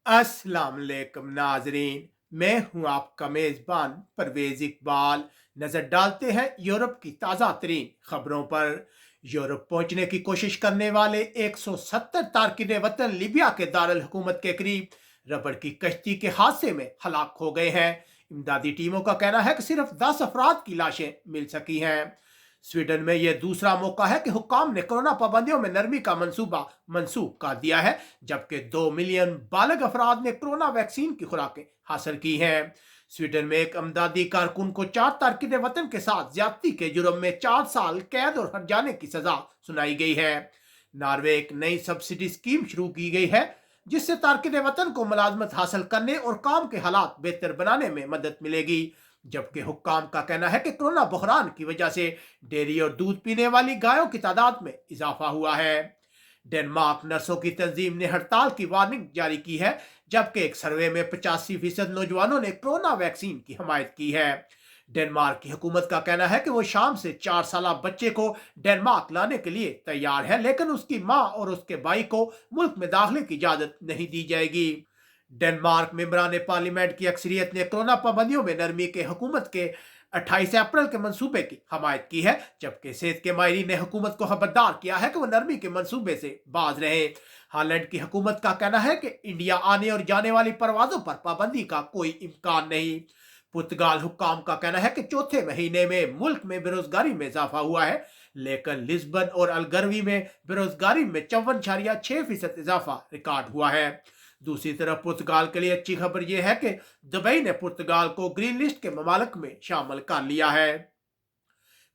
अस्सलाम वालेकुम नाजरीन। मैं हूं आपका मेज़बान परवेज़ इकबाल। नज़र डालते हैं यूरोप की ताज़ा तरीन खबरों पर। यूरोप पहुंचने की कोशिश करने वाले 170 तारकिन वतन लीबिया के दारुल हुकूमत के करीब रबड़ की कश्ती के हादसे में हलाक हो गए हैं। इमदादी टीमों का कहना है कि सिर्फ 10 अफराद की लाशें मिल सकी हैं। स्वीडन में यह दूसरा मौका है कि हुक्काम ने कोरोना पाबंदियों में नरमी का मंसूबा मनसूख कर दिया है, जबकि 2 मिलियन बालग अफराद ने कोरोना वैक्सीन की खुराकें हासिल की हैं। स्वीडन में एक अमदादी कारकुन को 4 तारकिन वतन के साथ ज्यादती के जुर्म में 4 साल कैद और हट जाने की सजा सुनाई गई है। नॉर्वे एक नई सब्सिडी स्कीम शुरू की गई है, जिससे तारकिन वतन को मुलाजमत हासिल करने और काम के हालात बेहतर बनाने में मदद मिलेगी। जबकि हुक्काम का कहना है कि कोरोना बहरान की वजह से डेयरी और दूध पीने वाली गायों की तादाद में इजाफा हुआ है। डेनमार्क नर्सों की तंजीम ने हड़ताल की वार्निंग जारी की है, जबकि एक सर्वे में 85% नौजवानों ने कोरोना वैक्सीन की हमायत की है। डेनमार्क की हुकूमत का कहना है कि वो शाम से 4 साल बच्चे को डेनमार्क लाने के लिए तैयार है, लेकिन उसकी मां और उसके भाई को मुल्क में दाखिले की इजाजत नहीं दी जाएगी। डेनमार्क मेंबरान पार्लियामेंट की अक्सरियत ने कोरोना पाबंदियों में नरमी के हुकूमत के 28 अप्रैल के मंसूबे की हमायत की है, जबकि सेहत के माहिरीन ने हुकूमत को खबरदार किया है कि वह नरमी के मंसूबे से बाज रहे। हालैंड की हुकूमत का कहना है कि इंडिया आने और जाने वाली परवाजों पर पाबंदी का कोई इम्कान नहीं। पुर्तगाल हुक्काम का कहना है कि चौथे महीने में मुल्क में बेरोजगारी में इजाफा हुआ है, लेकिन लिस्बन और अलगरवी में बेरोजगारी में 54.6% इजाफा रिकॉर्ड हुआ है। दूसरी तरफ पुर्तगाल के लिए अच्छी खबर यह है कि दुबई ने पुर्तगाल को ग्रीन लिस्ट के ममालिक में शामिल कर लिया है।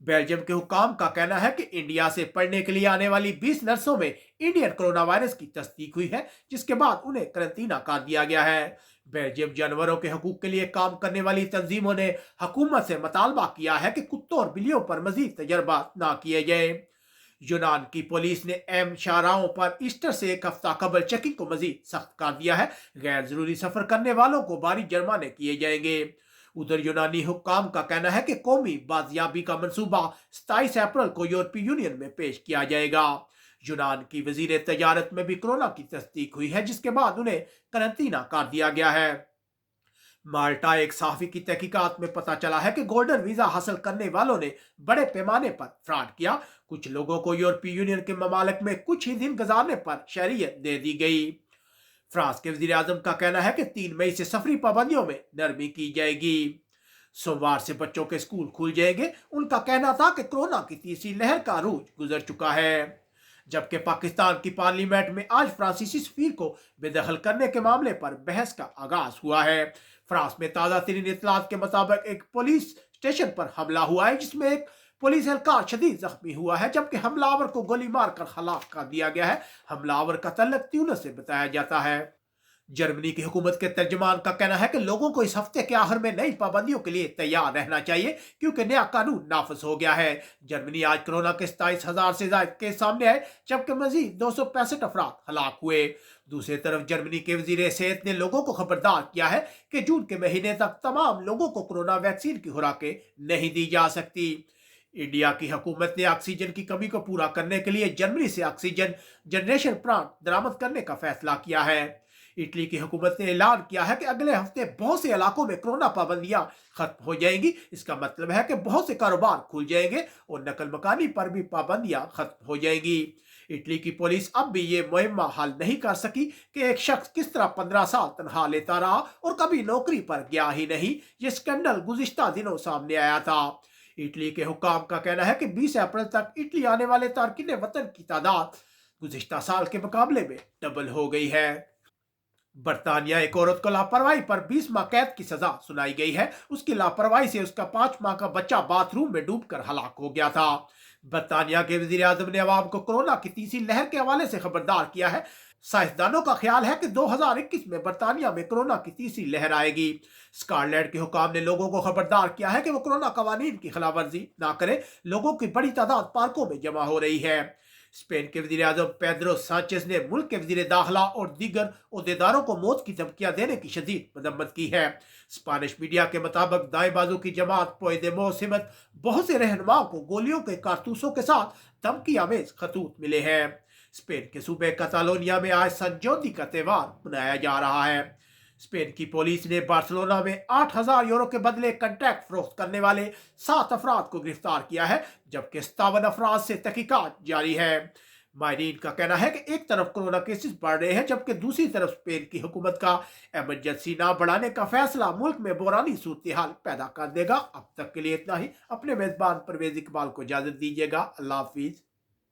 बेल्जियम के हुकाम का कहना है कि इंडिया से पढ़ने के लिए आने वाली 20 नर्सों में इंडियन कोरोना वायरस की तस्दीक हुई है, जिसके बाद उन्हें करंतना कर दिया गया है। बेल्जियम जानवरों के हकूक के लिए काम करने वाली तंजीमों ने हुकूमत से मुतालबा किया है कि कुत्तों और बिल्लियों पर मजीद तजर्बा ना किए जाए। यूनान की पुलिस ने एम शाहराहों पर ईस्टर से एक हफ्ता कबल चेकिंग को मजीद सख्त कर दिया है। गैर जरूरी सफर करने वालों को भारी जुर्माने किए जाएंगे। उधर यूनानी हुक्काम का कहना है कि कौमी बाजियाबी का मंसूबा 27 अप्रैल को यूरोपीय यूनियन में पेश किया जाएगा। यूनान की वजीर तजारत में भी कोरोना की तस्दीक हुई है, जिसके बाद उन्हें करंतना कर दिया गया है। माल्टा एक सहाफी की तहकीकात में पता चला है कि गोल्डन वीजा हासिल करने वालों ने बड़े पैमाने पर फ्रॉड किया। कुछ लोगों को यूरोपीय यूनियन के ममालिक में कुछ ही दिन गुजारने पर शहरियत दे दी गई। फ्रांस के वजीर आजम का कहना है कि 3 मई से सफरी पाबंदियों में नरमी की जाएगी। सोमवार से बच्चों के स्कूल खुल जाएंगे। उनका कहना था कि कोरोना की तीसरी लहर का अरूज गुजर चुका है। जबकि पाकिस्तान की पार्लियामेंट में आज फ्रांसीसी सफीर को बेदखल करने के मामले पर बहस का आगाज हुआ है। फ्रांस में ताज़ा तरीन इतलात के मुताबिक एक पुलिस स्टेशन पर हमला हुआ है, जिसमें एक पुलिस एहलकार शदीद जख्मी हुआ है, जबकि हमलावर को गोली मारकर हलाक कर दिया गया है। हमलावर का तल्लक ट्यूनिस से बताया जाता है। जर्मनी की हुकूमत के तर्जमान का कहना है कि लोगों को इस हफ्ते के आखिर में नई पाबंदियों के लिए तैयार रहना चाहिए, क्योंकि नया कानून नाफिज हो गया है। जर्मनी आज कोरोना के 27,000 से ज्यादा केस सामने आए, जबकि मजीद 265 अफराद हलाक हुए। दूसरी तरफ जर्मनी के वजीर सेहत ने लोगों को खबरदार किया है कि जून के महीने तक तमाम लोगों को कोरोना वैक्सीन की खुराकें नहीं दी जा सकती। इंडिया की हुकूमत ने ऑक्सीजन की कमी को पूरा करने के लिए जर्मनी से ऑक्सीजन जनरेशन प्लांट दरामद करने का फैसला किया है। इटली की हुकूमत ने ऐलान किया है कि अगले हफ्ते बहुत से इलाकों में कोरोना पाबंदियां खत्म हो जाएंगी। इसका मतलब है कि बहुत से कारोबार खुल जाएंगे और नकल मकानी पर भी पाबंदियां खत्म हो जाएंगी। इटली की पुलिस अब भी ये मुहिम हल नहीं कर सकी कि एक शख्स किस तरह 15 साल तनख्वाह लेता रहा और कभी नौकरी पर गया ही नहीं। ये स्कैंडल गुज़िश्ता दिनों सामने आया था। इटली के हुक्काम का कहना है कि 20 अप्रैल तक इटली आने वाले तारकिन वतन की तादाद गुज़िश्ता साल के मुकाबले में डबल हो गई है। बरतानिया एक औरत को लापरवाही पर 20 माह कैद की सजा सुनाई गई है। उसकी लापरवाही से उसका 5 माह का बच्चा बाथरूम में डूबकर हलाक हो गया था। बरतानिया के वजीर आजम ने अवाम को कोरोना की तीसरी लहर के हवाले से खबरदार किया है। साइंसदानों का ख्याल है कि 2021 में बरतानिया में कोरोना की तीसरी लहर आएगी। स्कॉटलैंड के हुकाम ने लोगों को खबरदार किया है कि वो कोरोना कवानीन की खिलाफवर्जी ना करें। लोगों की बड़ी तादाद पार्कों में जमा हो रही है। स्पेन के वजीर आजम पेड्रो सांचेज ने मुल्क के वजीर दाखिला और दीगर अहदेदारों को मौत की धमकियां देने की शदीद मजम्मत की है। स्पेनिश मीडिया के मुताबिक दाएं बाजू की जमात पोएदेमोस बहुत से रहनुमाओं को गोलियों के कारतूसों के साथ धमकी आमेज खतूत मिले हैं। स्पेन के सूबे कैटालोनिया में आज सन जोदी का त्योहार मनाया जा रहा है। स्पेन की पुलिस ने बार्सिलोना में 8,000 यूरो के बदले कंट्रैक्ट फरोख्त करने वाले 7 अफराद को गिरफ्तार किया है, जबकि 57 अफराद से तहकीकात जारी है। माहरीन का कहना है कि एक तरफ कोरोना केसेस बढ़ रहे हैं, जबकि दूसरी तरफ स्पेन की हुकूमत का इमरजेंसी ना बढ़ाने का फैसला मुल्क में बुरानी सूरत हाल पैदा कर देगा। अब तक के लिए इतना ही। अपने मेजबान परवेज इकबाल को इजाजत दीजिएगा। अल्लाह हाफिज।